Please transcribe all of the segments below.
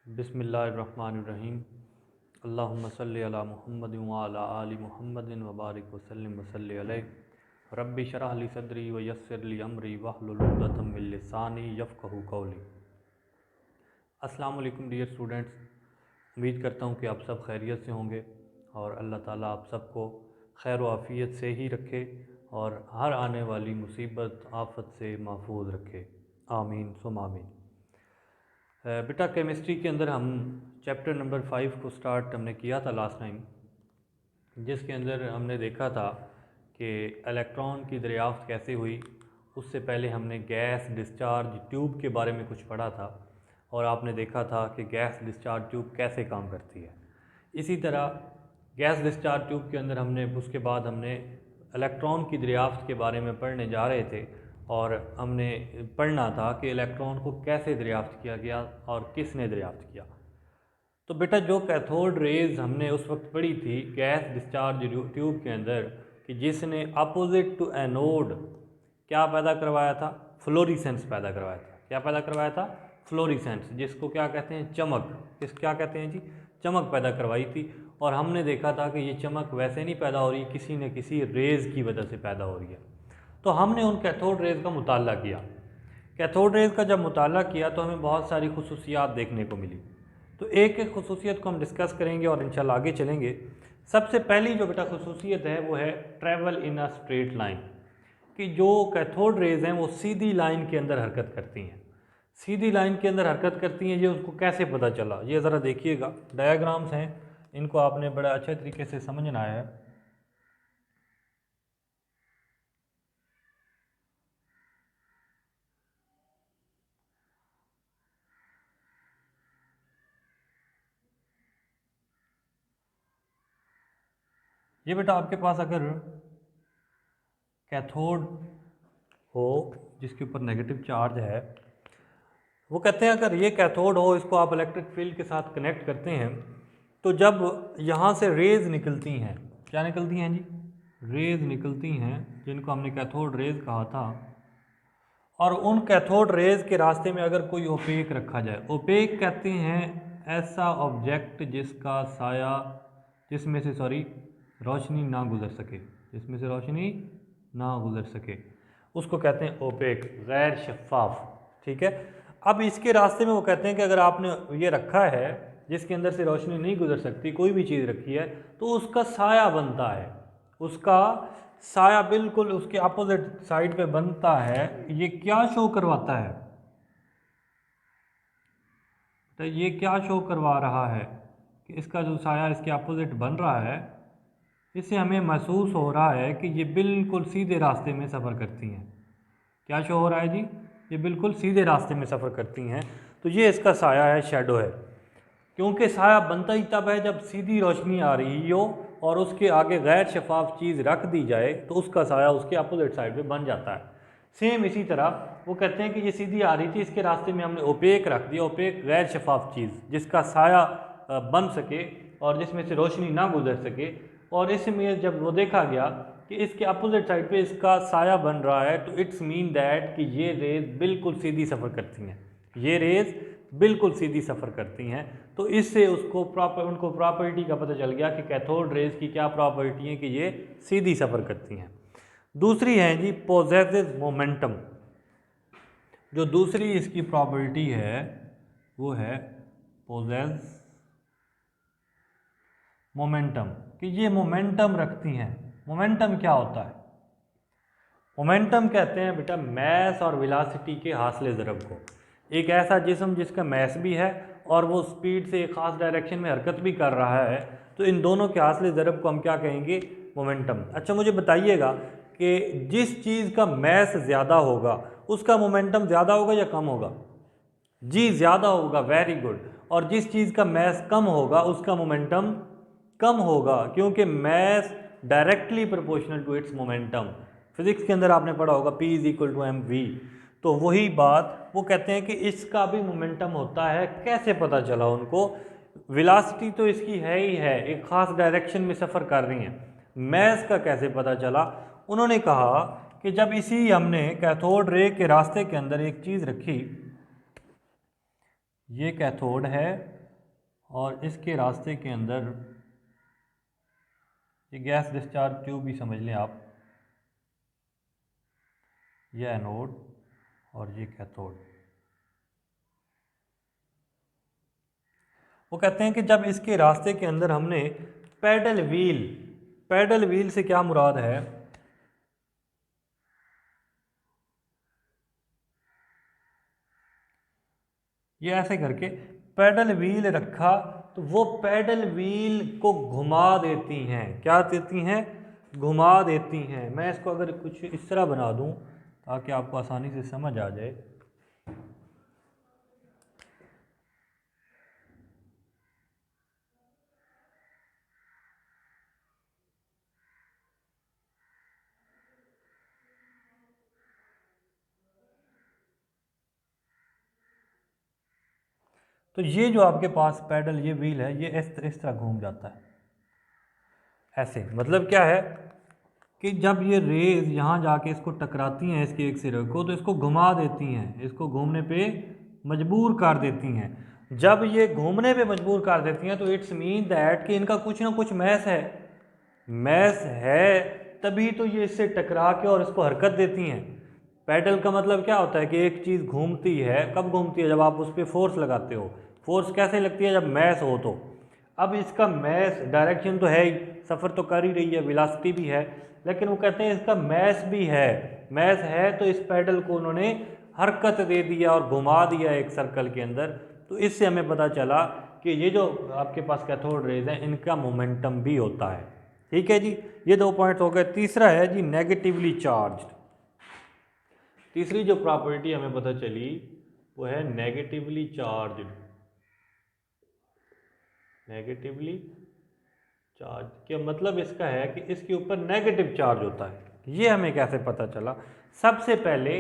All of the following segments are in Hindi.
बिस्मिल्लाहिर्रहमानिर्रहीम। अल्लाहुम्मा सल्लि अला मुहम्मद व अला आलि मुहम्मदिन व बारिक वसल्लिम वसल्लि अलैहि रब्बि शरह ली सदरी व यस्सिर ली अमरी वहलुल उक़दतम मिन लिसानी यफ़क़हू क़ौली। अस्सलाम वालेकुम डियर स्टूडेंट्स, उम्मीद करता हूँ कि आप सब खैरियत से होंगे और अल्लाह ताला आप सबको खैर व आफ़ियत से ही रखे और हर आने वाली मुसीबत आफ़त से महफूज रखे। आमीन सुम आमीन। बेटा केमिस्ट्री के अंदर हम चैप्टर नंबर 5 को स्टार्ट हमने किया था लास्ट टाइम, जिसके अंदर हमने देखा था कि इलेक्ट्रॉन की दरियाफ्त कैसे हुई। उससे पहले हमने गैस डिस्चार्ज ट्यूब के बारे में कुछ पढ़ा था और आपने देखा था कि गैस डिस्चार्ज ट्यूब कैसे काम करती है। इसी तरह गैस डिस्चार्ज ट्यूब के अंदर उसके बाद हमने इलेक्ट्रॉन की दरियाफ्त के बारे में पढ़ने जा रहे थे और हमने पढ़ना था कि इलेक्ट्रॉन को कैसे दरियाफ्त किया गया और किसने दरियाफ्त किया। तो बेटा जो कैथोड रेज़ हमने उस वक्त पढ़ी थी गैस डिस्चार्ज ट्यूब के अंदर कि जिसने अपोजिट टू एनोड क्या पैदा करवाया था, फ्लोरिसेंस पैदा करवाया था। क्या पैदा करवाया था? फ्लोरिसेंस, जिसको क्या कहते हैं? चमक। क्या कहते हैं जी? चमक पैदा करवाई थी। और हमने देखा था कि ये चमक वैसे नहीं पैदा हो रही, किसी न किसी रेज़ की वजह से पैदा हो रही है। तो हमने उन कैथोड रेज़ का मुताला किया। कैथोड रेज़ का जब मुताला किया तो हमें बहुत सारी खुसूसियात देखने को मिली। तो एक एक खुसूसियत को हम डिस्कस करेंगे और इंशाल्लाह आगे चलेंगे। सबसे पहली जो बेटा खुसूसियत है वो है travel in a straight line, कि जो कैथोड रेज़ हैं वो सीधी लाइन के अंदर हरकत करती हैं। सीधी लाइन के अंदर हरकत करती हैं, ये उसको कैसे पता चला? ये ज़रा देखिएगा, डायग्राम्स हैं, इनको आपने बड़ा अच्छे तरीके से समझना है। ये बेटा आपके पास अगर कैथोड हो जिसके ऊपर नेगेटिव चार्ज है, वो कहते हैं अगर ये कैथोड हो, इसको आप इलेक्ट्रिक फील्ड के साथ कनेक्ट करते हैं तो जब यहाँ से रेज़ निकलती हैं, क्या निकलती हैं जी? रेज़ निकलती हैं, जिनको हमने कैथोड रेज़ कहा था। और उन कैथोड रेज़ के रास्ते में अगर कोई ओपेक रखा जाए, ओपेक कहते हैं ऐसा ऑब्जेक्ट जिसका साया जिसमें से रोशनी ना गुजर सके, जिसमें से रोशनी ना गुजर सके, उसको कहते हैं ओपेक, गैर शफाफ। ठीक है। अब इसके रास्ते में वो कहते हैं कि अगर आपने ये रखा है जिसके अंदर से रोशनी नहीं गुजर सकती, कोई भी चीज़ रखी है, तो उसका साया बनता है, उसका साया बिल्कुल उसके अपोजिट साइड पे बनता है। ये क्या शो करवाता है? तो ये क्या शो करवा रहा है कि इसका जो साया इसके अपोजिट बन रहा है, इससे हमें महसूस हो रहा है कि ये बिल्कुल सीधे रास्ते में सफ़र करती हैं। क्या शो हो रहा है जी? ये बिल्कुल सीधे रास्ते में सफ़र करती हैं। तो ये इसका साया है, शैडो है। क्योंकि साया बनता ही तब है जब सीधी रोशनी आ रही हो और उसके आगे गैर शफाफ चीज़ रख दी जाए तो उसका साया उसके अपोजिट साइड पे बन जाता है। सेम इसी तरह वो कहते हैं कि ये सीधी आ रही थी, इसके रास्ते में हमने ओपेक रख दिया, ओपेक गैर शफाफ चीज़ जिसका साया बन सके और जिसमें से रोशनी ना गुजर सके। और इसमें जब वो देखा गया कि इसके अपोजिट साइड पे इसका साया बन रहा है, तो इट्स मीन दैट कि ये रेज़ बिल्कुल सीधी सफ़र करती हैं, ये रेज़ बिल्कुल सीधी सफ़र करती हैं। तो इससे उनको प्रॉपर्टी का पता चल गया कि कैथोड रेज़ की क्या प्रॉपर्टी है कि ये सीधी सफ़र करती हैं। दूसरी है जी पॉजिटिव मोमेंटम। जो दूसरी इसकी प्रॉपर्टी है वो है पॉजिटिव मोमेंटम, कि ये मोमेंटम रखती हैं। मोमेंटम क्या होता है? मोमेंटम कहते हैं बेटा मैस और वेलोसिटी के हासिल ज़रब को। एक ऐसा जिस्म जिसका मैस भी है और वो स्पीड से एक ख़ास डायरेक्शन में हरकत भी कर रहा है, तो इन दोनों के हासिल ज़रब को हम क्या कहेंगे? मोमेंटम। अच्छा मुझे बताइएगा कि जिस चीज़ का मैस ज़्यादा होगा उसका मोमेंटम ज़्यादा होगा या कम होगा? जी ज़्यादा होगा, वेरी गुड। और जिस चीज़ का मैस कम होगा उसका मोमेंटम कम होगा, क्योंकि mass directly proportional to its momentum. Physics के अंदर आपने पढ़ा होगा P = mv। तो वही बात वो कहते हैं कि इसका भी मोमेंटम होता है। कैसे पता चला उनको? वेलोसिटी तो इसकी है ही है, एक ख़ास डायरेक्शन में सफ़र कर रही हैं। मैस का कैसे पता चला? उन्होंने कहा कि जब इसी हमने कैथोड रे के रास्ते के अंदर एक चीज़ रखी, ये कैथोड है और इसके रास्ते के अंदर ये गैस डिस्चार्ज ट्यूब भी समझ लें आप, ये एनोड और ये कैथोड। वो कहते हैं कि जब इसके रास्ते के अंदर हमने पैडल व्हील से क्या मुराद है, ये ऐसे करके पैडल व्हील रखा तो वो पैडल व्हील को घुमा देती हैं। क्या देती हैं? घुमा देती हैं। मैं इसको अगर कुछ इस तरह बना दूं ताकि आपको आसानी से समझ आ जाए। तो ये जो आपके पास पैडल, ये व्हील है, ये इस तरह घूम जाता है ऐसे। मतलब क्या है कि जब ये रेज यहाँ जाके इसको टकराती हैं इसके एक सिरे को, तो इसको घुमा देती हैं, इसको घूमने पे मजबूर कर देती हैं। जब ये घूमने पे मजबूर कर देती हैं तो इट्स मीन दैट कि इनका कुछ ना कुछ मैस है, तभी तो ये इससे टकरा के और इसको हरकत देती हैं। पैडल का मतलब क्या होता है कि एक चीज़ घूमती है। कब घूमती है? जब आप उस पर फोर्स लगाते हो। फोर्स कैसे लगती है? जब मैस हो। तो अब इसका मैस, डायरेक्शन तो है ही, सफ़र तो कर ही रही है, वेलोसिटी भी है, लेकिन वो कहते हैं इसका मैस भी है। मैस है तो इस पैडल को उन्होंने हरकत दे दिया और घुमा दिया एक सर्कल के अंदर। तो इससे हमें पता चला कि ये जो आपके पास कैथोड रेज हैं इनका मोमेंटम भी होता है। ठीक है जी, ये 2 पॉइंट हो गए। तीसरा है जी नेगेटिवली चार्ज। तीसरी जो प्रॉपर्टी हमें पता चली वो है नेगेटिवली चार्ज। नेगेटिवली चार्ज क्या मतलब इसका है कि इसके ऊपर नेगेटिव चार्ज होता है। ये हमें कैसे पता चला? सबसे पहले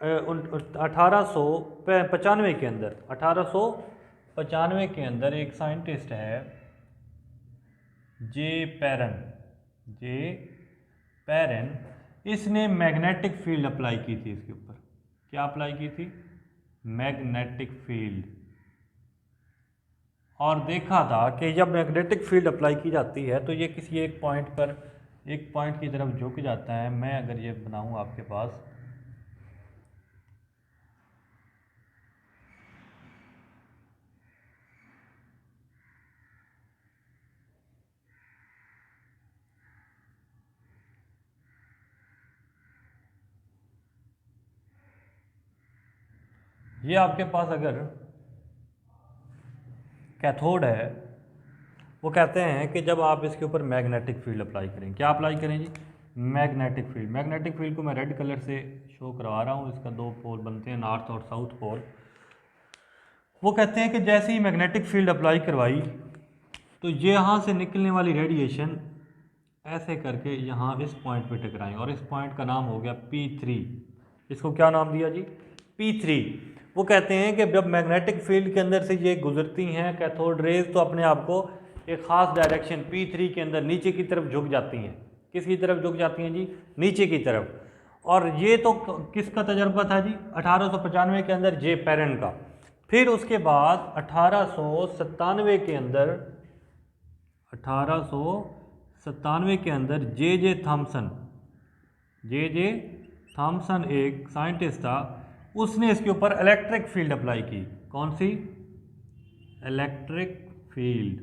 1895 के अंदर एक साइंटिस्ट है जे पैरन, इसने मैग्नेटिक फील्ड अप्लाई की थी इसके ऊपर। क्या अप्लाई की थी? Magnetic field. और देखा था कि जब मैग्नेटिक फील्ड अप्लाई की जाती है तो ये किसी एक पॉइंट की तरफ झुक जाता है। मैं अगर ये बनाऊं आपके पास, ये आपके पास अगर कैथोड है, वो कहते हैं कि जब आप इसके ऊपर मैग्नेटिक फील्ड अप्लाई करें। क्या अप्लाई करें जी? मैग्नेटिक फील्ड को मैं रेड कलर से शो करवा रहा हूँ। इसका 2 पोल बनते हैं, नॉर्थ और साउथ पोल। वो कहते हैं कि जैसे ही मैग्नेटिक फील्ड अप्लाई करवाई तो ये यहाँ से निकलने वाली रेडिएशन ऐसे करके यहाँ इस पॉइंट पे टकराई और इस पॉइंट का नाम हो गया P3। इसको क्या नाम दिया जी? P3। वो कहते हैं कि जब मैग्नेटिक फील्ड के अंदर से ये गुजरती हैं कैथोड रेज, तो अपने आप को एक ख़ास डायरेक्शन P3 के अंदर नीचे की तरफ झुक जाती हैं। किसकी तरफ झुक जाती हैं जी? नीचे की तरफ। और ये तो किसका तजर्बा था जी? 1895 के अंदर जे पैरन का। फिर उसके बाद 1897 के अंदर जे थॉमसन एक साइंटिस्ट था, उसने इसके ऊपर इलेक्ट्रिक फील्ड अप्लाई की। कौन सी? Electric field.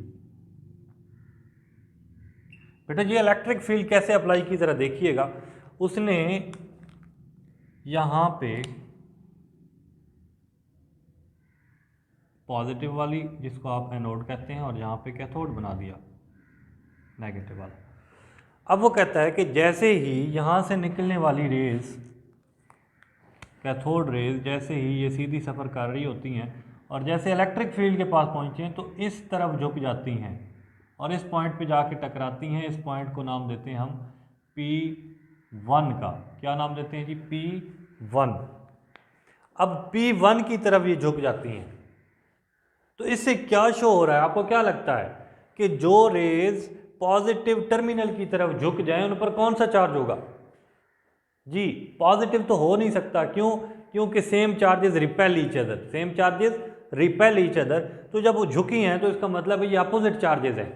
बेटा ये इलेक्ट्रिक फील्ड कैसे अप्लाई की ज़रा देखिएगा। उसने यहाँ पे पॉजिटिव वाली, जिसको आप एनोड कहते हैं, और यहाँ पे कैथोड बना दिया नेगेटिव वाला। अब वो कहता है कि जैसे ही यहाँ से निकलने वाली रेज, कैथोड रेज, जैसे ही ये सीधी सफ़र कर रही होती हैं और जैसे इलेक्ट्रिक फील्ड के पास पहुँचें तो इस तरफ झुक जाती हैं और इस पॉइंट पे जाके टकराती हैं। इस पॉइंट को नाम देते हैं हम P1 का। क्या नाम देते हैं जी? P1। अब P1 की तरफ ये झुक जाती हैं। तो इससे क्या शो हो रहा है? आपको क्या लगता है कि जो रेज पॉजिटिव टर्मिनल की तरफ झुक जाएं उन पर कौन सा चार्ज होगा जी? पॉजिटिव तो हो नहीं सकता। क्यों? क्योंकि same charges repel each other. Same charges repel each other, तो जब वो झुकी हैं तो इसका मतलब है ये अपोजिट चार्जेस हैं,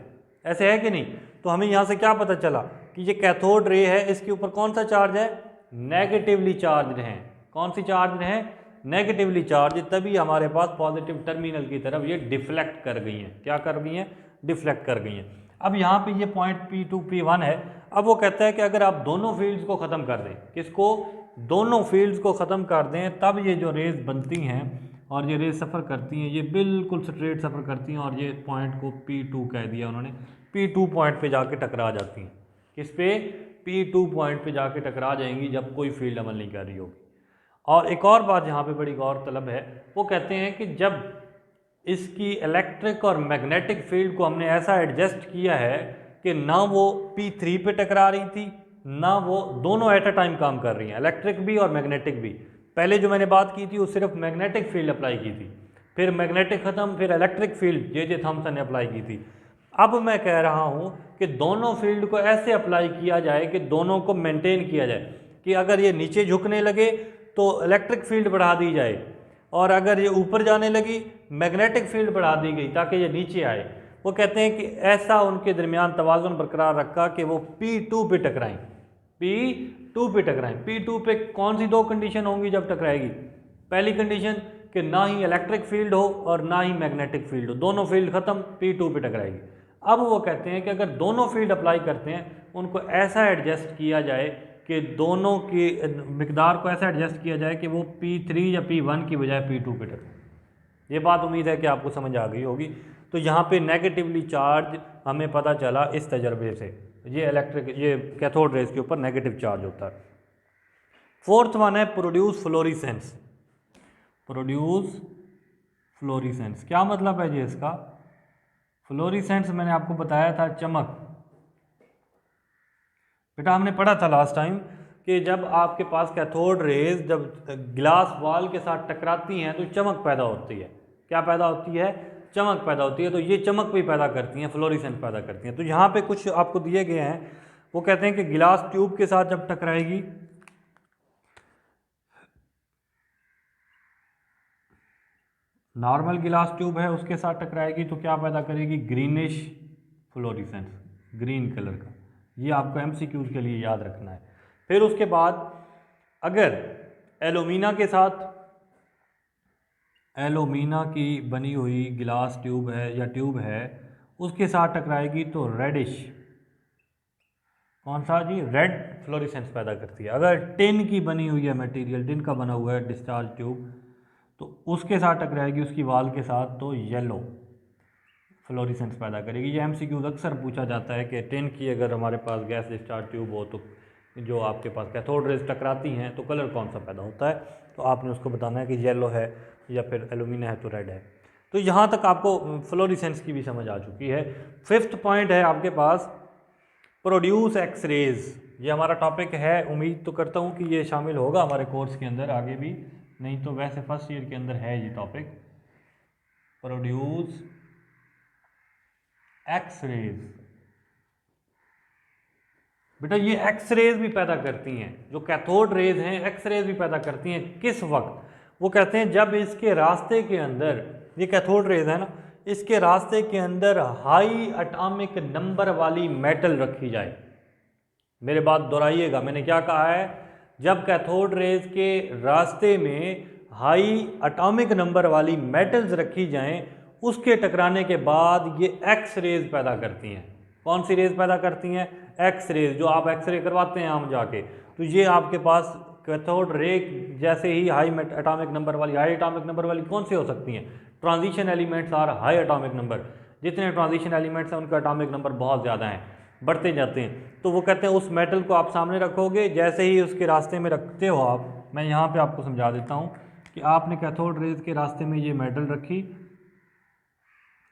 ऐसे है कि नहीं। तो हमें यहाँ से क्या पता चला कि ये कैथोड रे है, इसके ऊपर कौन सा चार्ज है, नेगेटिवली चार्ज हैं। कौन सी चार्ज हैं, नेगेटिवली चार्ज, तभी हमारे पास पॉजिटिव टर्मिनल की तरफ ये डिफ्लेक्ट कर गई हैं। क्या कर गई हैं, डिफ्लेक्ट कर गई हैं। अब यहाँ पे ये पॉइंट P2 P1 है। अब वो कहता है कि अगर आप दोनों फील्ड्स को ख़त्म कर दें, किसको, दोनों फील्ड्स को ख़त्म कर दें, तब ये जो रेज बनती हैं और ये रेज सफ़र करती हैं, ये बिल्कुल स्ट्रेट सफ़र करती हैं और ये पॉइंट को P2 कह दिया उन्होंने, P2 पॉइंट पे जाके टकरा जाती हैं। किस पे, P2 पॉइंट पे जाके टकरा जाएंगी जब कोई फील्ड अमल नहीं कर रही होगी। और एक और बात यहाँ पे बड़ी गौरतलब है, वो कहते हैं कि जब इसकी इलेक्ट्रिक और मैग्नेटिक फील्ड को हमने ऐसा एडजस्ट किया है कि ना वो P3 पे टकरा रही थी, ना वो दोनों एट अ टाइम काम कर रही हैं, इलेक्ट्रिक भी और मैग्नेटिक भी। पहले जो मैंने बात की थी वो सिर्फ मैग्नेटिक फील्ड अप्लाई की थी, फिर मैग्नेटिक ख़त्म, फिर इलेक्ट्रिक फील्ड जे थॉमसन ने अप्लाई की थी। अब मैं कह रहा हूँ कि दोनों फील्ड को ऐसे अप्लाई किया जाए कि दोनों को मेंटेन किया जाए, कि अगर ये नीचे झुकने लगे तो इलेक्ट्रिक फील्ड बढ़ा दी जाए, और अगर ये ऊपर जाने लगी मैग्नेटिक फील्ड बढ़ा दी गई ताकि ये नीचे आए। वो कहते हैं कि ऐसा उनके दरमियान तवाज़ुन बरकरार रखा कि वो P2 पे टकराएं, P2 पे टकराएं। P2 पे कौन सी दो कंडीशन होंगी जब टकराएगी, पहली कंडीशन कि ना ही इलेक्ट्रिक फील्ड हो और ना ही मैग्नेटिक फील्ड हो, दोनों फील्ड ख़त्म, P2 पे टकराएगी। अब वो कहते हैं कि अगर दोनों फील्ड अप्लाई करते हैं, उनको ऐसा एडजस्ट किया जाए कि दोनों की मिकदार को ऐसा एडजस्ट किया जाए कि वो P3 या P1 की बजाय P2 पे टकराए। ये बात उम्मीद है कि आपको समझ आ गई होगी। तो यहाँ पे नेगेटिवली चार्ज हमें पता चला इस तजर्बे से, ये कैथोड रेज के ऊपर नेगेटिव चार्ज होता है। फोर्थ वन है प्रोड्यूस फ्लोरिसेंस। प्रोड्यूस फ्लोरिसेंस क्या मतलब है जी इसका, फ्लोरिसेंस मैंने आपको बताया था चमक। बेटा हमने पढ़ा था लास्ट टाइम कि जब आपके पास कैथोड रेज जब ग्लास वॉल के साथ टकराती हैं तो चमक पैदा होती है। क्या पैदा होती है, चमक पैदा होती है। तो ये चमक भी पैदा करती हैं, फ्लोरिसेंस पैदा करती हैं। तो यहाँ पे कुछ आपको दिए गए हैं, वो कहते हैं कि गिलास ट्यूब के साथ जब टकराएगी, नॉर्मल गिलास ट्यूब है उसके साथ टकराएगी तो क्या पैदा करेगी, ग्रीनिश फ्लोरिसेंस, ग्रीन कलर का। ये आपको एमसीक्यूज के लिए याद रखना है। फिर उसके बाद अगर एलुमिना के साथ, एलुमिना की बनी हुई गिलास ट्यूब है या ट्यूब है उसके साथ टकराएगी तो रेडिश, कौन सा जी, रेड फ्लोरिसेंस पैदा करती है। अगर टिन की बनी हुई है मटेरियल, टिन का बना हुआ है डिस्चार्ज ट्यूब, तो उसके साथ टकराएगी उसकी वाल के साथ तो येलो फ्लोरिसेंस पैदा करेगी। ये एमसीक्यूज अक्सर पूछा जाता है कि टिन की अगर हमारे पास गैस डिस्चार्ज ट्यूब हो तो जो आपके पास कैथोड रेज टकराती हैं तो कलर कौन सा पैदा होता है, तो आपने उसको बताना है कि येलो है या फिर एलुमिना है तो रेड है। तो यहाँ तक आपको फ्लोरिसेंस की भी समझ आ चुकी है। फिफ्थ पॉइंट है आपके पास प्रोड्यूस एक्स रेज। ये हमारा टॉपिक है, उम्मीद तो करता हूँ कि ये शामिल होगा हमारे कोर्स के अंदर आगे भी, नहीं तो वैसे फर्स्ट ईयर के अंदर है ये टॉपिक, प्रोड्यूस एक्स रेज। बेटा ये एक्स रेज भी पैदा करती हैं, जो कैथोड रेज हैं एक्स रेज भी पैदा करती हैं। किस वक्त, वो कहते हैं जब इसके रास्ते के अंदर, ये कैथोड रेज है ना, इसके रास्ते के अंदर हाई एटॉमिक नंबर वाली मेटल रखी जाए। मेरे बात दोहराइएगा, मैंने क्या कहा है, जब कैथोड रेज के रास्ते में हाई एटॉमिक नंबर वाली मेटल्स रखी जाएं, उसके टकराने के बाद ये एक्स रेज पैदा करती हैं। कौन सी रेज पैदा करती हैं, एक्स रेज, जो आप एक्सरे करवाते हैं आम जाके, तो ये आपके पास कैथोड रे जैसे ही हाई एटॉमिक नंबर वाली, हाई एटॉमिक नंबर वाली कौन सी हो सकती हैं, transition elements are high atomic number. जितने ट्रांजिशन एलिमेंट्स हैं उनका एटॉमिक नंबर बहुत ज़्यादा हैं, बढ़ते जाते हैं। तो वो कहते हैं उस मेटल को आप सामने रखोगे, जैसे ही उसके रास्ते में रखते हो आप, मैं यहाँ पे आपको समझा देता हूँ कि आपने कैथोड रेज के रास्ते में ये मेटल रखी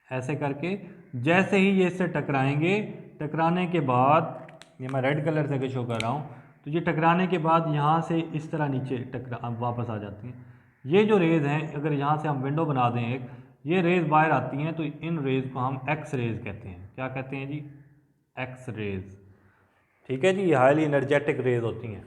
ऐसे करके, जैसे ही ये इससे टकराएंगे, टकराने के बाद, ये मैं रेड कलर से शो कर रहा हूँ, तो ये टकराने के बाद यहाँ से इस तरह नीचे टकरा वापस आ जाती हैं। ये जो रेज़ हैं, अगर यहाँ से हम विंडो बना दें एक, ये रेज़ बाहर आती हैं, तो इन रेज़ को हम एक्स रेज़ कहते हैं। क्या कहते हैं जी, एक्स रेज़। ठीक है जी, ये हाईली एनर्जेटिक रेज़ होती हैं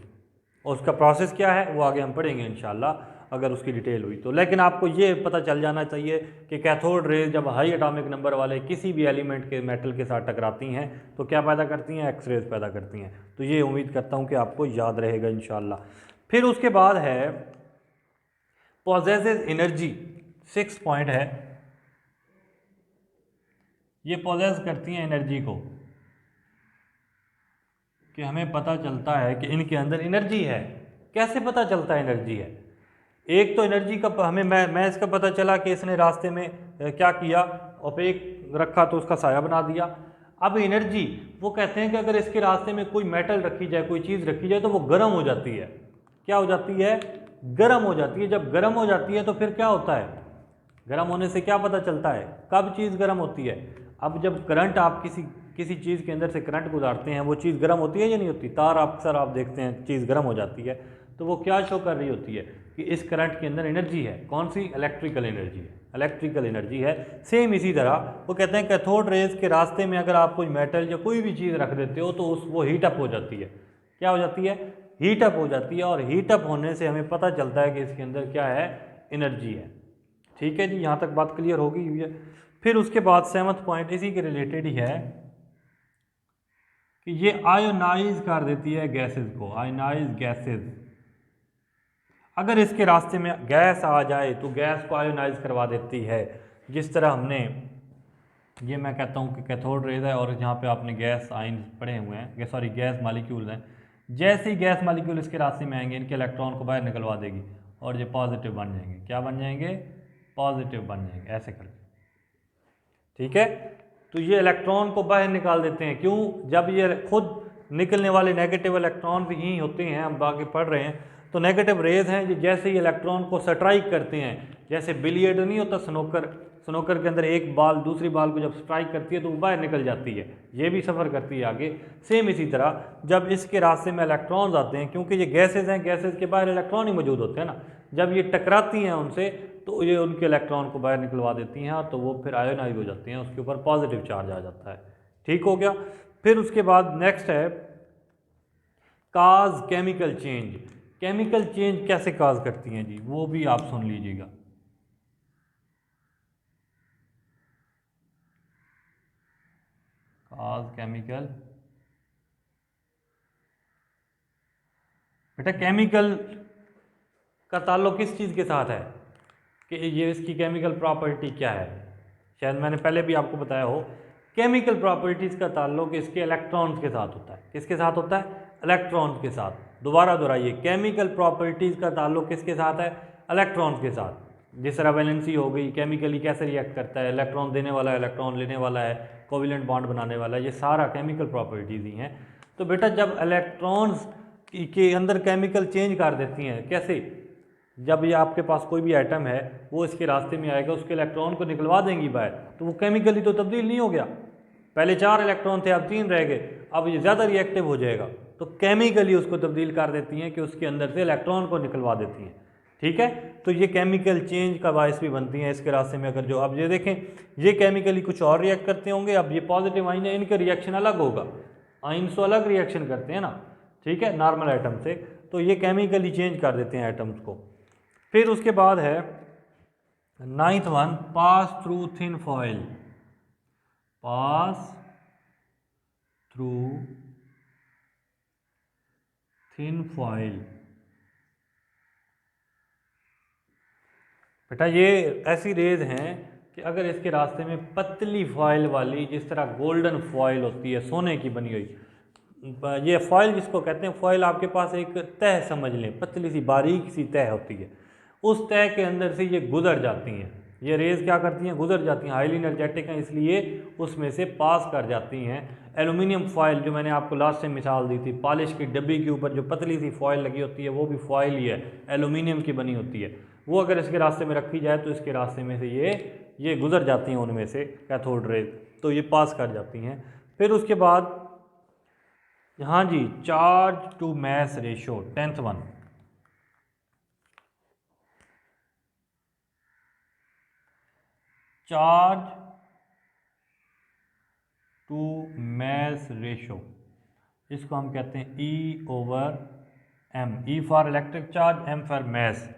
और उसका प्रोसेस क्या है वो आगे हम पढ़ेंगे इंशाल्लाह। अगर उसकी डिटेल हुई तो। लेकिन आपको ये पता चल जाना चाहिए कि कैथोड रेज जब हाई एटॉमिक नंबर वाले किसी भी एलिमेंट के मेटल के साथ टकराती हैं तो क्या पैदा करती हैं, एक्स रेज पैदा करती हैं। तो ये उम्मीद करता हूँ कि आपको याद रहेगा इंशाल्लाह। फिर उसके बाद है पॉजेसेस एनर्जी, 6 पॉइंट है, ये पॉजेस करती हैं एनर्जी को, कि हमें पता चलता है कि इनके अंदर एनर्जी है। कैसे पता चलता है एनर्जी है? एक तो एनर्जी का हमें मैं इसका पता चला कि इसने रास्ते में क्या किया, ओपेक रखा तो उसका साया बना दिया। अब एनर्जी, वो कहते हैं कि अगर इसके रास्ते में कोई मेटल रखी जाए, कोई चीज़ रखी जाए तो वो गर्म हो जाती है। क्या हो जाती है? गर्म हो जाती है। जब गर्म हो जाती है तो फिर क्या होता है? गर्म होने से क्या पता चलता है कब चीज़ गर्म होती है? अब जब करंट आप किसी चीज़ के अंदर से करंट गुजारते हैं, वो चीज़ गर्म होती है या नहीं होती? तार अक्सर आप देखते हैं चीज़ गर्म हो जाती है, तो वो क्या शो कर रही होती है कि इस करंट के अंदर एनर्जी है। कौन सी? इलेक्ट्रिकल एनर्जी है, इलेक्ट्रिकल एनर्जी है। सेम इसी तरह वो कहते हैं कैथोड रेज के रास्ते में अगर आप कोई मेटल या कोई भी चीज़ रख देते हो तो वो हीट अप हो जाती है। क्या हो जाती है? हीट अप हो जाती है। और हीट अप होने से हमें पता चलता है कि इसके अंदर क्या है? एनर्जी है। ठीक है जी, यहाँ तक बात क्लियर होगी हुई है। फिर उसके बाद 7वां पॉइंट इसी के रिलेटेड ही है कि ये आयोनाइज कर देती है गैसेस को, आयोनाइज गैसेस। अगर इसके रास्ते में गैस आ जाए तो गैस को आयोनाइज करवा देती है। जिस तरह हमने ये मैं कहता हूँ कि कैथोड रेज है और यहाँ पे आपने गैस आयन पड़े हुए हैं, सॉरी गैस मॉलिक्यूल्स हैं। जैसे ही गैस मॉलिक्यूल इसके रास्ते में आएंगे, इनके इलेक्ट्रॉन को बाहर निकलवा देगी और ये पॉजिटिव बन जाएंगे। क्या बन जाएंगे? पॉजिटिव बन जाएंगे, ऐसे करके। ठीक है, तो ये इलेक्ट्रॉन को बाहर निकाल देते हैं। क्यों? जब ये खुद निकलने वाले नेगेटिव इलेक्ट्रॉन भी ही होते हैं, हम आगे पढ़ रहे हैं, तो नेगेटिव रेज हैं जो जैसे ही इलेक्ट्रॉन को स्ट्राइक करते हैं, जैसे बिलियर्ड नहीं होता स्नोकर के अंदर एक बाल दूसरी बाल को जब स्ट्राइक करती है तो वो बाहर निकल जाती है, ये भी सफ़र करती है आगे। सेम इसी तरह जब इसके रास्ते में इलेक्ट्रॉन्स आते हैं, क्योंकि ये गैसेज हैं, गैसेज के बाहर इलेक्ट्रॉन ही मौजूद होते हैं ना, जब ये टकराती हैं उनसे तो ये उनके इलेक्ट्रॉन को बाहर निकलवा देती हैं, तो वो फिर आयोनाइज हो जाती हैं, उसके ऊपर पॉजिटिव चार्ज आ जाता है। ठीक हो गया। फिर उसके बाद नेक्स्ट है काज केमिकल चेंज। केमिकल चेंज कैसे काज करती हैं जी, वो भी आप सुन लीजिएगा। काज केमिकल, बेटा केमिकल का ताल्लुक किस चीज़ के साथ है कि ये इसकी केमिकल प्रॉपर्टी क्या है? शायद मैंने पहले भी आपको बताया हो, केमिकल प्रॉपर्टीज़ का ताल्लुक इसके इलेक्ट्रॉन्स के साथ होता है। किसके साथ होता है? इलेक्ट्रॉन्स के साथ। दोबारा दोहराइए, केमिकल प्रॉपर्टीज़ का ताल्लुक किसके साथ है? इलेक्ट्रॉन्स के साथ। जिस तरह वैलेंसी हो गई, केमिकली कैसे रिएक्ट करता है, इलेक्ट्रॉन देने वाला है, इलेक्ट्रॉन लेने वाला है, कोविलेंट बॉन्ड बनाने वाला है, ये सारा केमिकल प्रॉपर्टीज़ ही हैं। तो बेटा जब इलेक्ट्रॉन्स के अंदर केमिकल चेंज कर देती हैं, कैसे? जब ये आपके पास कोई भी एटम है, वो इसके रास्ते में आएगा, उसके इलेक्ट्रॉन को निकलवा देंगी बाहर, तो वो केमिकली तो तब्दील नहीं हो गया। पहले 4 इलेक्ट्रॉन थे, अब 3 रह गए, अब ये ज़्यादा रिएक्टिव हो जाएगा, तो केमिकली उसको तब्दील कर देती हैं कि उसके अंदर से इलेक्ट्रॉन को निकलवा देती हैं। ठीक है, तो ये केमिकल चेंज का बायस भी बनती हैं इसके रास्ते में। अगर जो अब ये देखें, ये केमिकली कुछ और रिएक्ट करते होंगे, अब ये पॉजिटिव आइन है, इनका रिएक्शन अलग होगा, आइंस तो अलग रिएक्शन करते हैं ना, ठीक है, नॉर्मल एटम से, तो ये केमिकली चेंज कर देते हैं एटम्स को। फिर उसके बाद है 9th one, pass through thin foil. Pass through thin foil, बेटा ये ऐसी रेज हैं कि अगर इसके रास्ते में पतली फॉइल वाली, जिस तरह गोल्डन फॉइल होती है सोने की बनी हुई, ये फॉइल जिसको कहते हैं, फॉइल आपके पास एक तह समझ लें, पतली सी बारीक सी तह होती है, उस तह के अंदर से ये गुजर जाती हैं। ये रेज़ क्या करती हैं? गुजर जाती हैं, हाईली एनर्जेटिक हैं, इसलिए उसमें से पास कर जाती हैं। एल्यूमिनियम फॉइल जो मैंने आपको लास्ट टाइम मिसाल दी थी, पॉलिश की डब्बी के ऊपर जो पतली सी फॉइल लगी होती है, वो भी फॉइल ही है, एल्यूमिनियम की बनी होती है। वो अगर इसके रास्ते में रखी जाए तो इसके रास्ते में से ये गुजर जाती हैं उनमें से कैथोड रेज, तो ये पास कर जाती हैं। फिर उसके बाद हाँ जी, charge to mass ratio, 10th one, charge to mass ratio, इसको हम कहते हैं E/M। E for electric charge, M for mass.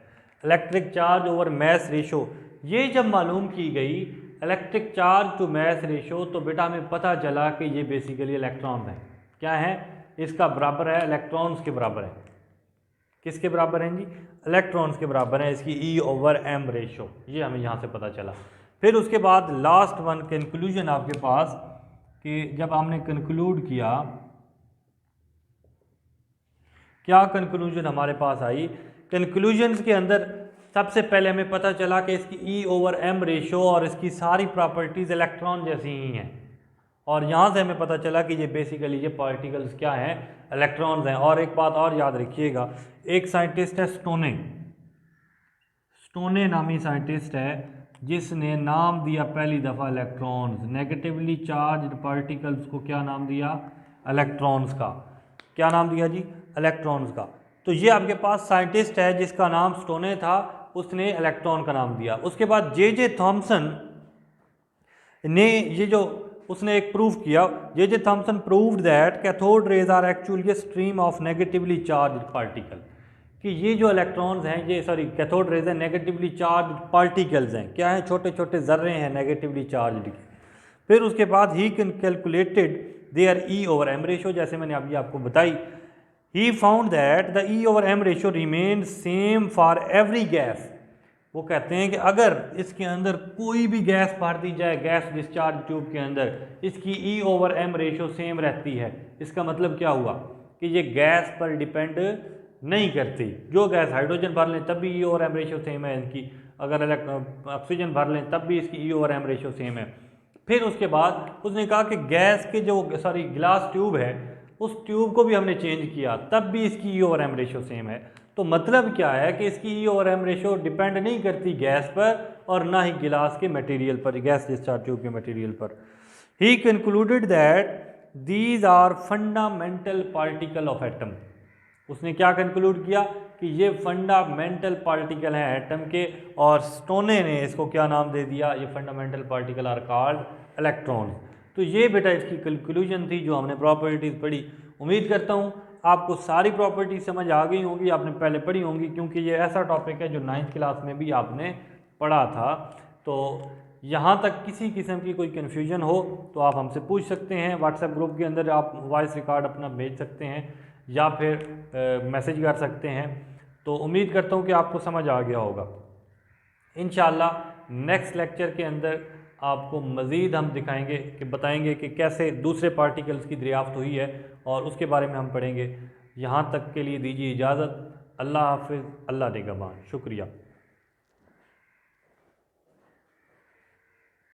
Electric charge over mass ratio, ये जब मालूम की गई electric charge to mass ratio, तो बेटा हमें पता चला कि ये बेसिकली इलेक्ट्रॉन है। क्या है? इसका बराबर है इलेक्ट्रॉन्स के बराबर है। किसके बराबर हैं जी? इलेक्ट्रॉन्स के बराबर है इसकी E/m रेशो, ये हमें यहाँ से पता चला। फिर उसके बाद लास्ट वन कंक्लूजन आपके पास कि जब हमने कंक्लूड किया, क्या कंक्लूजन हमारे पास आई? कंक्लूजन्स के अंदर सबसे पहले हमें पता चला कि इसकी E/m रेशो और इसकी सारी प्रॉपर्टीज़ इलेक्ट्रॉन जैसी ही हैं, और यहाँ से हमें पता चला कि ये बेसिकली ये पार्टिकल्स क्या हैं? इलेक्ट्रॉन्स हैं। और एक बात और याद रखिएगा, एक साइंटिस्ट है स्टोने नामी साइंटिस्ट है, जिसने नाम दिया पहली दफ़ा इलेक्ट्रॉन्स, नेगेटिवली चार्ज्ड पार्टिकल्स को क्या नाम दिया? इलेक्ट्रॉन्स का। क्या नाम दिया जी? इलेक्ट्रॉन्स का। तो ये आपके पास साइंटिस्ट है जिसका नाम स्टोने था, उसने इलेक्ट्रॉन का नाम दिया। उसके बाद जे थॉमसन ने ये जो उसने एक प्रूफ किया, J Thomson proved that cathode rays are actually a stream of negatively charged particle, कि ये जो इलेक्ट्रॉन्स हैं, ये कैथोड रेज है नेगेटिवली चार्ज्ड पार्टिकल्स हैं। क्या है? छोटे छोटे जर्रे हैं नेगेटिवली चार्ज्ड। फिर उसके बाद ही कैलकुलेटेड देयर E/m रेशो, जैसे मैंने अभी आपको बताई। He found that the E/m ratio remain same for every gas. वो कहते हैं कि अगर इसके अंदर कोई भी गैस भर दी जाए, गैस डिस्चार्ज ट्यूब के अंदर, इसकी E/m रेशो सेम रहती है। इसका मतलब क्या हुआ? कि ये गैस पर डिपेंड नहीं करती। जो गैस हाइड्रोजन भर लें तब भी E/m रेशो सेम है इनकी, अगर ऑक्सीजन भर लें तब भी इसकी E/m रेशो सेम है। फिर उसके बाद उसने कहा कि गैस के जो ग्लास ट्यूब है, उस ट्यूब को भी हमने चेंज किया, तब भी इसकी E/m रेशो सेम है। तो मतलब क्या है कि इसकी E/m रेशो डिपेंड नहीं करती गैस पर और ना ही गिलास के मटेरियल पर, गैस डिस्चार्ज ट्यूब के मटेरियल पर। He concluded that these are fundamental particle of atom. उसने क्या कंक्लूड किया? कि ये फंडामेंटल पार्टिकल हैं एटम के, और स्टोने ने इसको क्या नाम दे दिया? ये fundamental particle are called electron. तो ये बेटा इसकी कंक्लूजन थी जो हमने प्रॉपर्टीज़ पढ़ी। उम्मीद करता हूँ आपको सारी प्रॉपर्टीज समझ आ गई होंगी, आपने पहले पढ़ी होंगी, क्योंकि ये ऐसा टॉपिक है जो 9th क्लास में भी आपने पढ़ा था। तो यहाँ तक किसी किस्म की कोई कन्फ्यूजन हो तो आप हमसे पूछ सकते हैं। व्हाट्सएप ग्रुप के अंदर आप वॉइस रिकॉर्ड अपना भेज सकते हैं या फिर मैसेज कर सकते हैं। तो उम्मीद करता हूँ कि आपको समझ आ गया होगा। इंशाअल्लाह नेक्स्ट लेक्चर के अंदर आपको मज़ीद हम दिखाएंगे कि बताएंगे कि कैसे दूसरे पार्टिकल्स की दरियाफ्त हुई है, और उसके बारे में हम पढ़ेंगे। यहाँ तक के लिए दीजिए इजाज़त। अल्लाह हाफ़िज़, अल्लाह निगहबान। शुक्रिया।